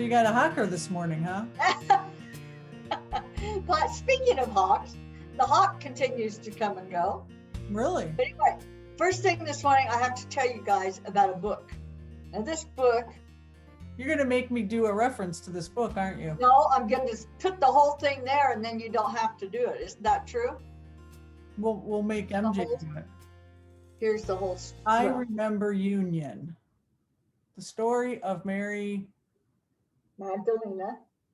you got a hawker this morning, huh? But speaking of hawks, the hawk continues to come and go. Really? But anyway, first thing this morning, I have to tell you guys about a book. Now, this book. You're going to make me do a reference to this book, aren't you? No, I'm going to put the whole thing there, and then you don't have to do it. Isn't that true? We'll make MJ do it. Here's the whole. I Remember Union. The story of Mary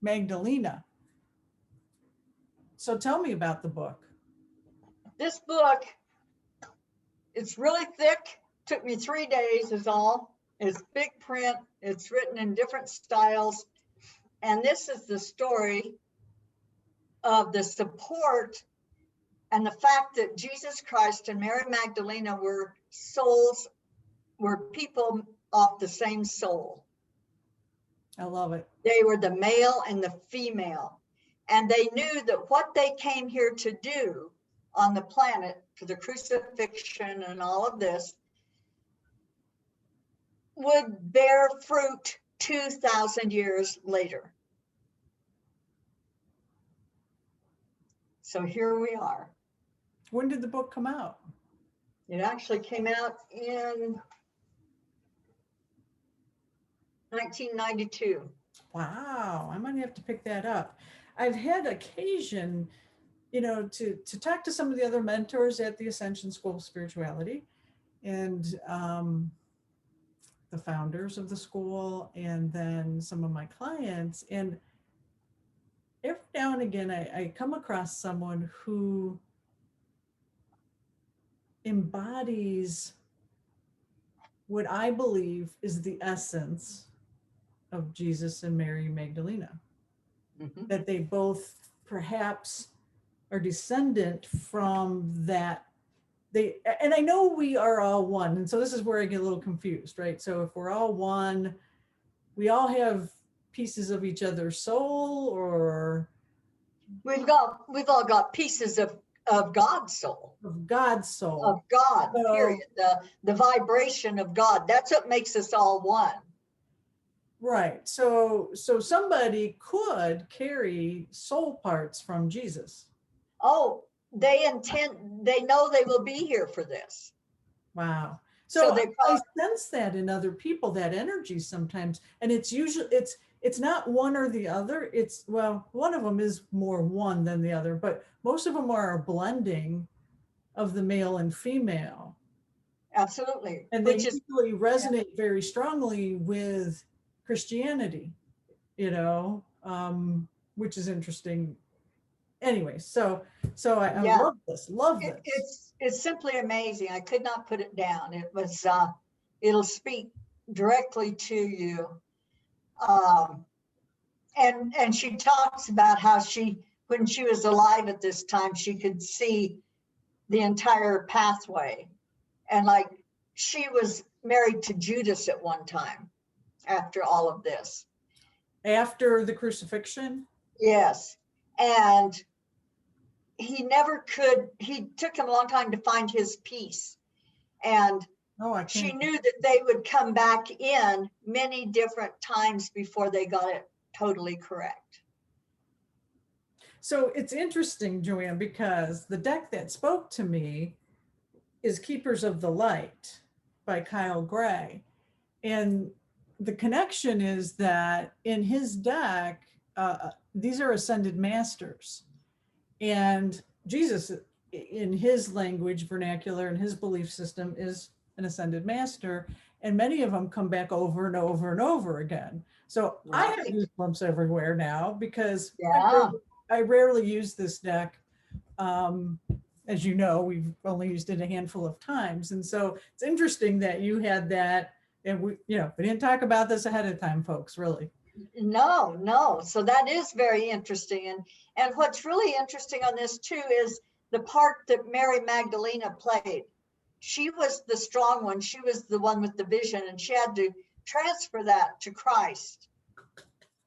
Magdalena. So tell me about the book. This book, it's really thick. Took me 3 days is all. It's big print. It's written in different styles. And this is the story of the support and the fact that Jesus Christ and Mary Magdalena were people of the same soul. I love it. They were the male and the female. And they knew that what they came here to do on the planet for the crucifixion and all of this would bear fruit 2,000 years later. So here we are. When did the book come out? It actually came out in 1992. Wow, I might have to pick that up. I've had occasion, to talk to some of the other mentors at the Ascension School of Spirituality and the founders of the school, and then some of my clients. And every now and again, I come across someone who embodies what I believe is the essence of Jesus and Mary Magdalena. Mm-hmm. That they both perhaps are descendant from that. And I know we are all one. And so this is where I get a little confused, right? So if we're all one, we all have pieces of each other's soul, or we've all got pieces of God's soul. Of God's soul. Of God, so, period. The vibration of God. That's what makes us all one. Right. So somebody could carry soul parts from Jesus. Oh, they know they will be here for this. Wow. So I sense that in other people, that energy sometimes. And it's usually, it's not one or the other. It's, well, one of them is more one than the other, but most of them are a blending of the male and female. Absolutely. And they usually resonate very strongly with Christianity, which is interesting. Anyway, so I love this. It's simply amazing. I could not put it down. It was it'll speak directly to you. And she talks about how when she was alive at this time, she could see the entire pathway, and like she was married to Judas at one time. After all of this, after the crucifixion, yes, and he took him a long time to find his peace, and she knew that they would come back in many different times before they got it totally correct. So it's interesting, Joanne, because the deck that spoke to me is Keepers of the Light by Kyle Gray, and the connection is that in his deck, these are ascended masters, and Jesus, in his language vernacular and his belief system, is an ascended master, and many of them come back over and over and over again. So right. I have goosebumps everywhere now because I rarely use this deck. As you know, we've only used it a handful of times, and so it's interesting that you had that. And we didn't talk about this ahead of time, folks, really. No. So that is very interesting. And what's really interesting on this too is the part that Mary Magdalena played. She was the strong one. She was the one with the vision, and she had to transfer that to Christ.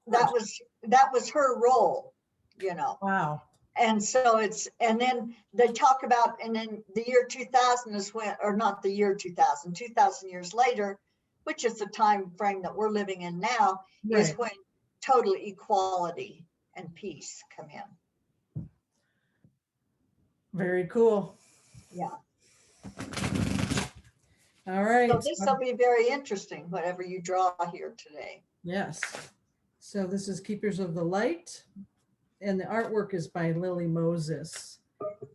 That was her role, Wow. And so and then they talk about, and then the year 2000 is when, or not the year 2000 years later, which is the time frame that we're living in now, right. Is when total equality and peace come in. Very cool. Yeah. All right. So this will be very interesting, whatever you draw here today. Yes. So this is Keepers of the Light, and the artwork is by Lily Moses,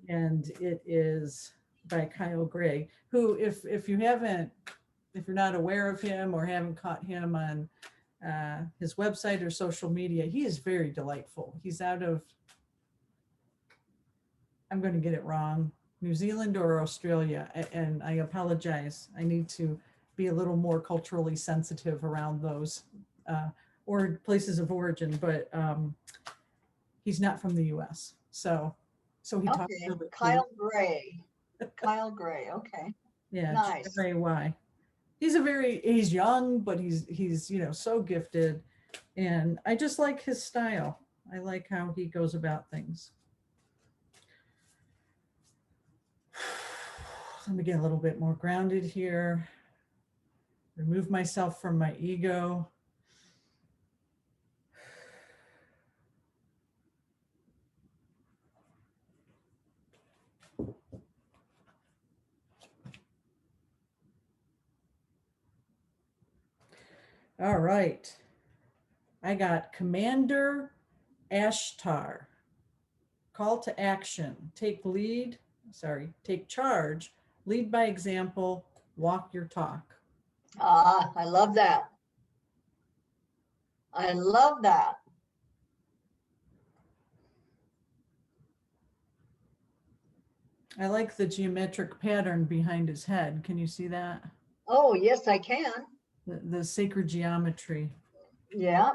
and it is by Kyle Gray, who, if you're not aware of him or haven't caught him on his website or social media, he is very delightful. He's out of, I'm going to get it wrong, New Zealand or Australia, and I apologize. I need to be a little more culturally sensitive around those or places of origin, but he's not from the U.S. So he talks Okay, really Kyle Gray. Kyle Gray, okay. Yeah, Nice. Gray. He's young, but he's so gifted, and I just like his style. I like how he goes about things. Let me get a little bit more grounded here. Remove myself from my ego. All right. I got Commander Ashtar. Call to action. Take charge, lead by example, walk your talk. Ah, I love that. I love that. I like the geometric pattern behind his head. Can you see that? Oh, yes, I can. The sacred geometry. Yeah.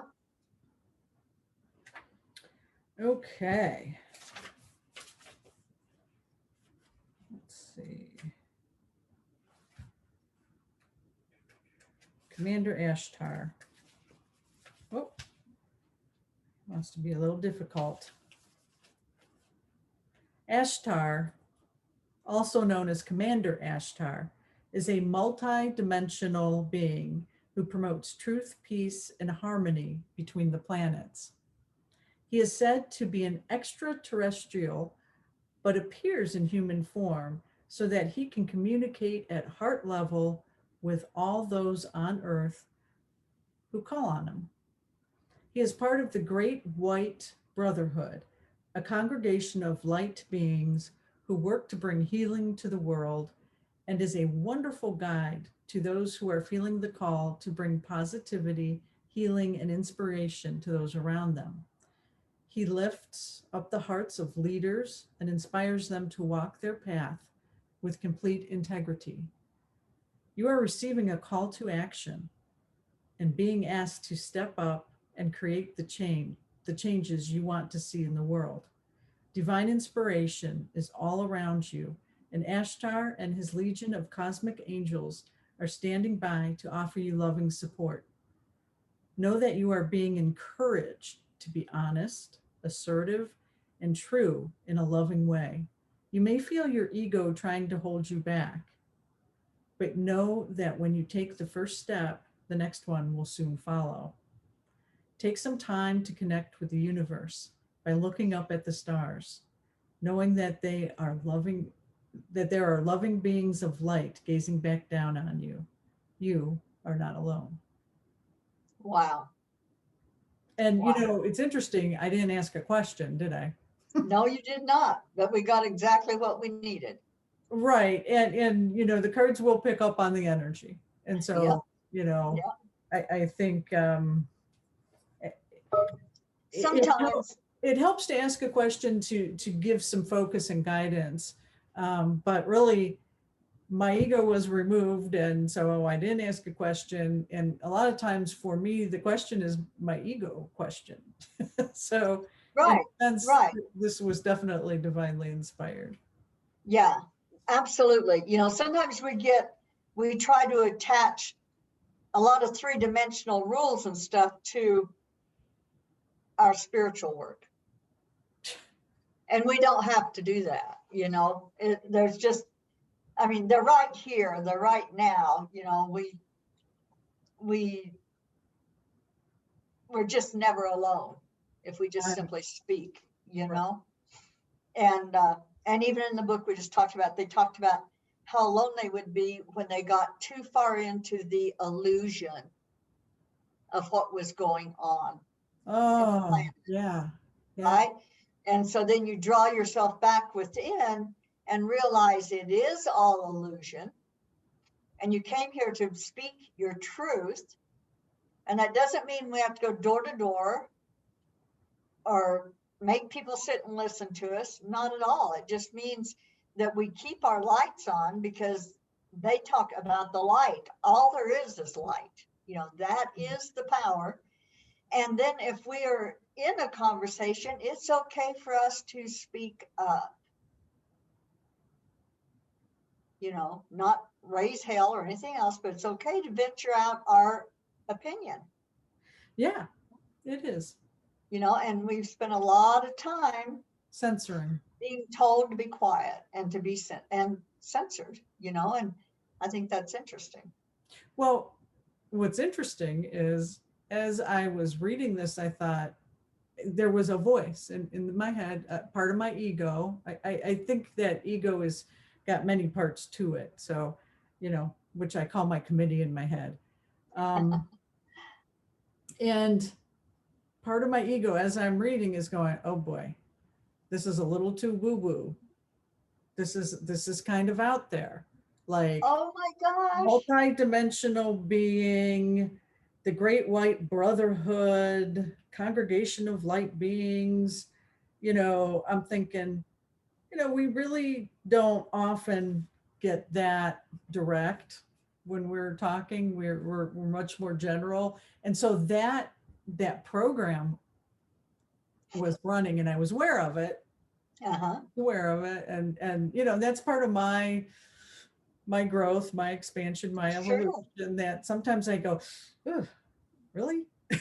Okay. Let's see. Commander Ashtar. Oh, wants to be a little difficult. Ashtar, also known as Commander Ashtar, is a multi-dimensional being who promotes truth, peace, and harmony between the planets. He is said to be an extraterrestrial, but appears in human form so that he can communicate at heart level with all those on Earth who call on him. He is part of the Great White Brotherhood, a congregation of light beings who work to bring healing to the world, and is a wonderful guide to those who are feeling the call to bring positivity, healing, and inspiration to those around them. He lifts up the hearts of leaders and inspires them to walk their path with complete integrity. You are receiving a call to action and being asked to step up and create the changes you want to see in the world. Divine inspiration is all around you, and Ashtar and his legion of cosmic angels are standing by to offer you loving support. Know that you are being encouraged to be honest, assertive, and true in a loving way. You may feel your ego trying to hold you back, but know that when you take the first step, the next one will soon follow. Take some time to connect with the universe by looking up at the stars, knowing that there are loving beings of light gazing back down on you. You are not alone. Wow. And Wow. it's interesting. I didn't ask a question, did I? No, you did not, but we got exactly what we needed. Right. And the cards will pick up on the energy. And so, Yep. I think Sometimes. it helps to ask a question to give some focus and guidance. But really, my ego was removed, and so I didn't ask a question. And a lot of times for me, the question is my ego question. So in Right. a sense, Right. this was definitely divinely inspired. Yeah, absolutely. Sometimes we try to attach a lot of three-dimensional rules and stuff to our spiritual work. And we don't have to do that, there's just, they're right here, they're right now, we we're just never alone if we just Right. simply speak, you Right. know? And even in the book we just talked about, they talked about how alone they would be when they got too far into the illusion of what was going on in the Oh, planet, yeah. Yeah. right? And so then you draw yourself back within and realize it is all illusion. And you came here to speak your truth. And that doesn't mean we have to go door to door or make people sit and listen to us. Not at all. It just means that we keep our lights on, because they talk about the light. All there is light. You know, that is the power. And then if we are in a conversation, it's okay for us to speak up. You know, not raise hell or anything else, but it's okay to venture out our opinion. Yeah, it is. You know, and we've spent a lot of time Censoring. being told to be quiet and to be censored, you know, and I think that's interesting. Well, what's interesting is as I was reading this, I thought there was a voice in my head, part of my ego. I think that ego is got many parts to it. So, you know, which I call my committee in my head. And part of my ego as I'm reading is going, oh boy, this is a little too woo-woo. This is kind of out there. Like, Oh my gosh. multi-dimensional being, the great white brotherhood, congregation of light beings. You know, I'm thinking, you know, we really don't often get that direct when we're talking. We're much more general. And so that program was running and I was aware of it, Uh-huh. and you know, that's part of my growth, my expansion, my Sure. evolution, that sometimes I go, "Ugh, really? Yeah.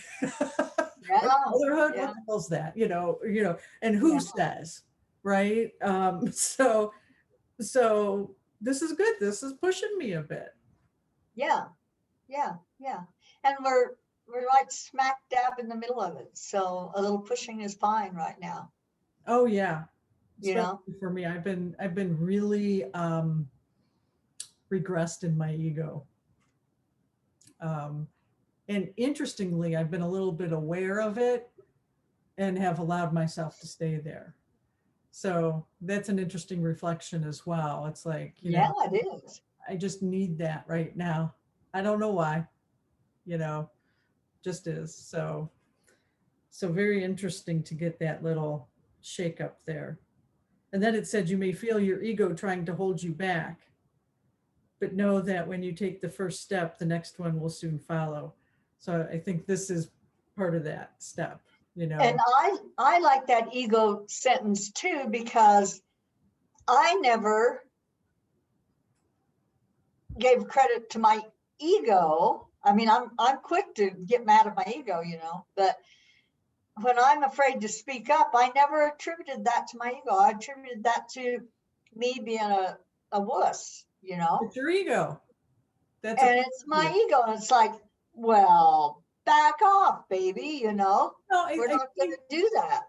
Motherhood? Yeah. What the hell's that? You know, and who Yeah. says, right? So this is good. This is pushing me a bit. Yeah. Yeah. Yeah. And we're like smack dab in the middle of it. So a little pushing is fine right now. Oh yeah. You know? Especially for me. I've been really regressed in my ego. And interestingly, I've been a little bit aware of it and have allowed myself to stay there. So that's an interesting reflection as well. It's like, you Yeah, know, it is. I just need that right now. I don't know why, you know, just is. So very interesting to get that little shake up there. And then it said, you may feel your ego trying to hold you back, but know that when you take the first step, the next one will soon follow. So I think this is part of that step, you know. And I like that ego sentence too, because I never gave credit to my ego. I mean, I'm quick to get mad at my ego, you know, but when I'm afraid to speak up, I never attributed that to my ego. I attributed that to me being a wuss, you know. It's your ego. That's and it's my ego. And it's like, well, back off, baby, you know. No, We're not going to do that.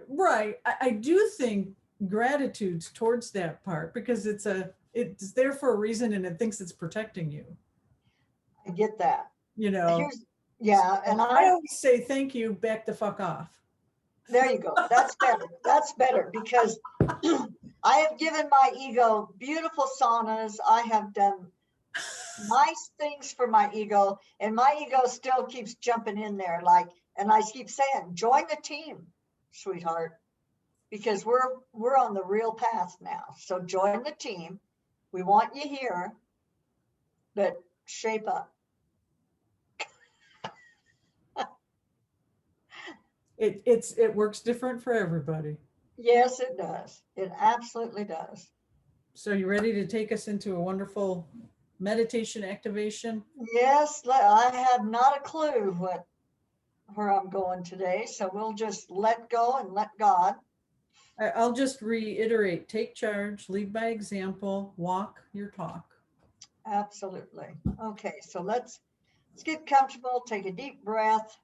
Right. I do think gratitude's towards that part, because it's there for a reason and it thinks it's protecting you. I get that. You know. Yeah, and I always say thank you, back the fuck off. There you go. That's better. That's better, because I have given my ego beautiful saunas. I have done nice things for my ego, and my ego still keeps jumping in there. Like, and I keep saying, join the team, sweetheart, because we're on the real path now. So join the team. We want you here, but shape up. It works different for everybody. Yes, it does. It absolutely does. So you ready to take us into a wonderful meditation activation? Yes, I have not a clue where I'm going today, so we'll just let go and let God. I'll just reiterate: take charge, lead by example, walk your talk. Absolutely. Okay, so let's get comfortable, take a deep breath.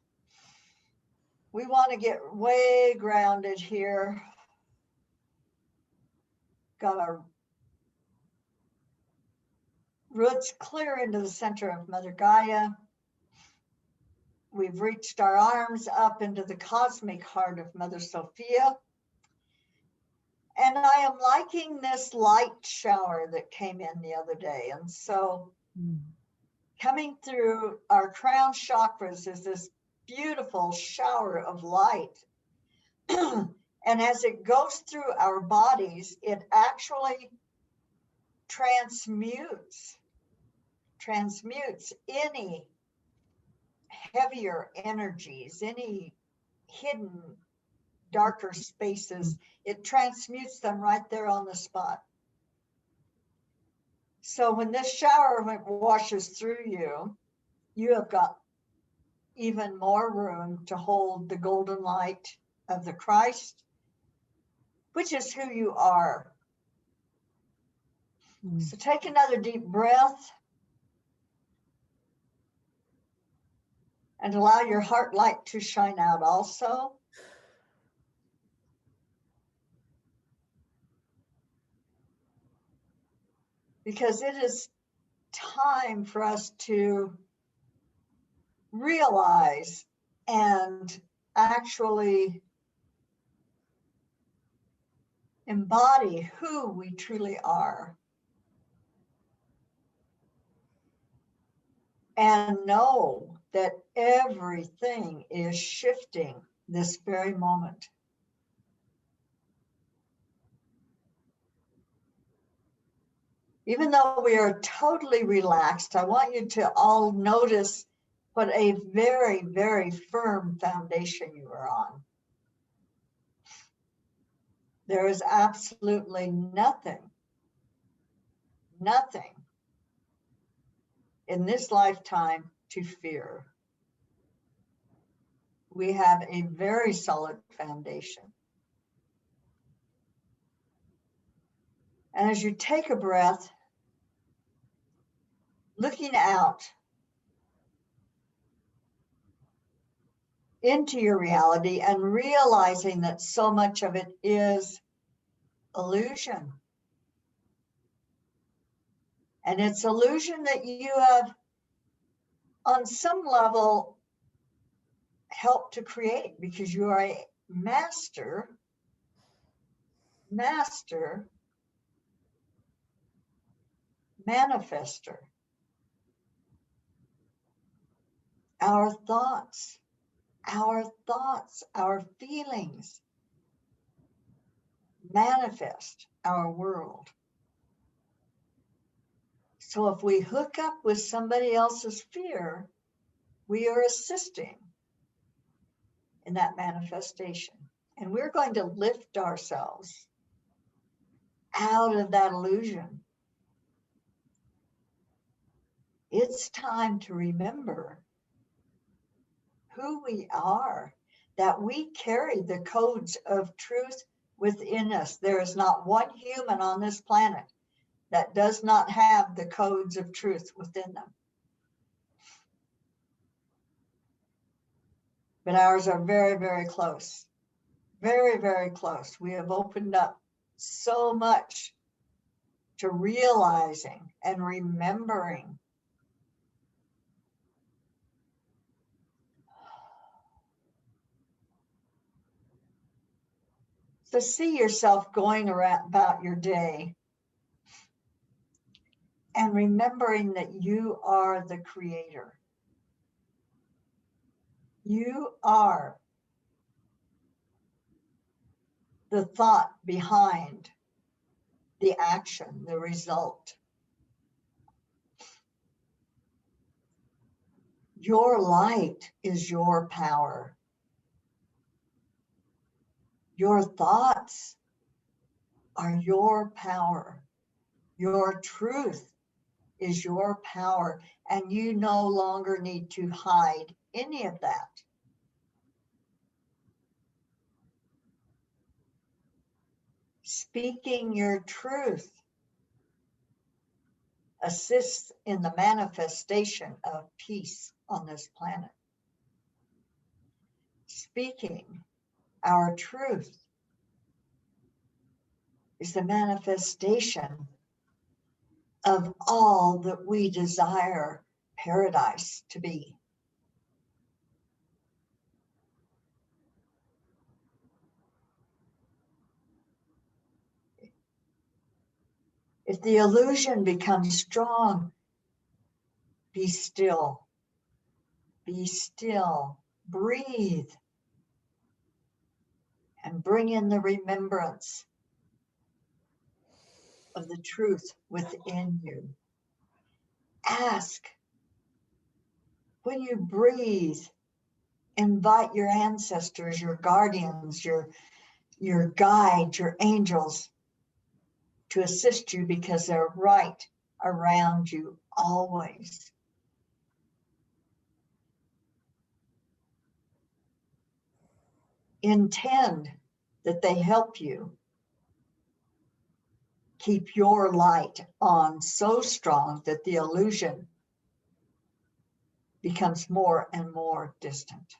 we want to get way grounded here. Got our roots clear into the center of Mother Gaia. We've reached our arms up into the cosmic heart of Mother Sophia. And I am liking this light shower that came in the other day. And so coming through our crown chakras is this beautiful shower of light. And as it goes through our bodies, it actually transmutes any heavier energies, any hidden darker spaces. It transmutes them right there on the spot. So when this shower washes through you, you have got even more room to hold the golden light of the Christ, which is who you are. So take another deep breath and allow your heart light to shine out also. Because it is time for us to realize and actually embody who we truly are. And know that everything is shifting this very moment. Even though we are totally relaxed, I want you to all notice what a very, very firm foundation you are on. There is absolutely nothing in this lifetime to fear. We have a very solid foundation. And as you take a breath, looking out into your reality and realizing that so much of it is illusion. And it's illusion that you have, on some level, helped to create, because you are a master manifester. Our thoughts, our feelings manifest our world. So if we hook up with somebody else's fear, we are assisting in that manifestation. And we're going to lift ourselves out of that illusion. It's time to remember who we are, that we carry the codes of truth within us. There is not one human on this planet that does not have the codes of truth within them. But ours are very, very close. Very, very close. We have opened up so much to realizing and remembering. So see yourself going around about your day and remembering that you are the creator. You are the thought behind the action, the result. Your light is your power. Your thoughts are your power. Your truth is your power, and you no longer need to hide any of that. Speaking your truth assists in the manifestation of peace on this planet. speaking our truth is the manifestation of all that we desire paradise to be. If the illusion becomes strong, be still. Be still. Breathe. And bring in the remembrance of the truth within you. Ask. When you breathe, invite your ancestors, your guardians, your guides, your angels to assist you, because they're right around you always. Intend that they help you keep your light on so strong that the illusion becomes more and more distant.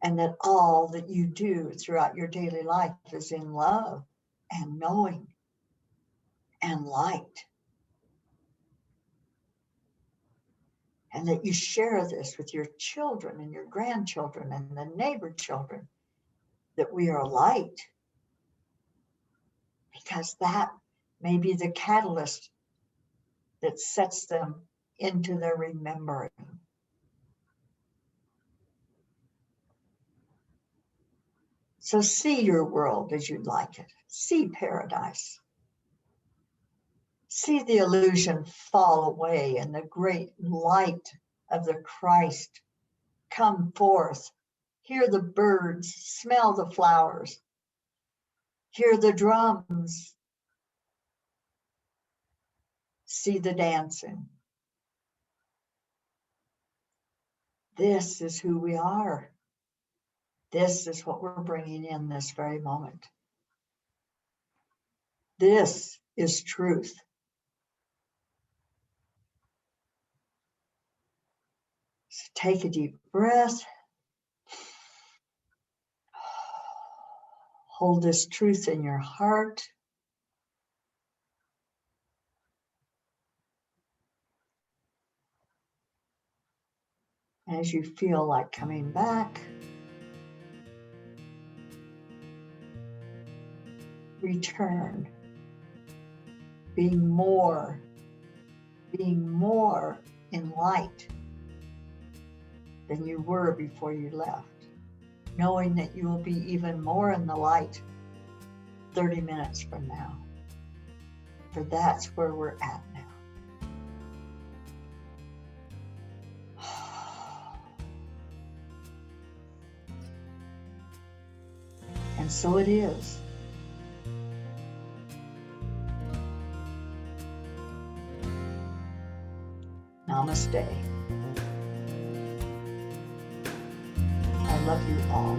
And that all that you do throughout your daily life is in love and knowing and light. And that you share this with your children and your grandchildren and the neighbor children, that we are light. Because that may be the catalyst that sets them into their remembering. So see your world as you'd like it. See paradise. See the illusion fall away and the great light of the Christ come forth. Hear the birds, smell the flowers, hear the drums, see the dancing. This is who we are. This is what we're bringing in this very moment. This is truth. So take a deep breath. Hold this truth in your heart. As you feel like coming back, return, being more in light than you were before you left, knowing that you will be even more in the light 30 minutes from now, for that's where we're at now. And so it is. Namaste. I love you all.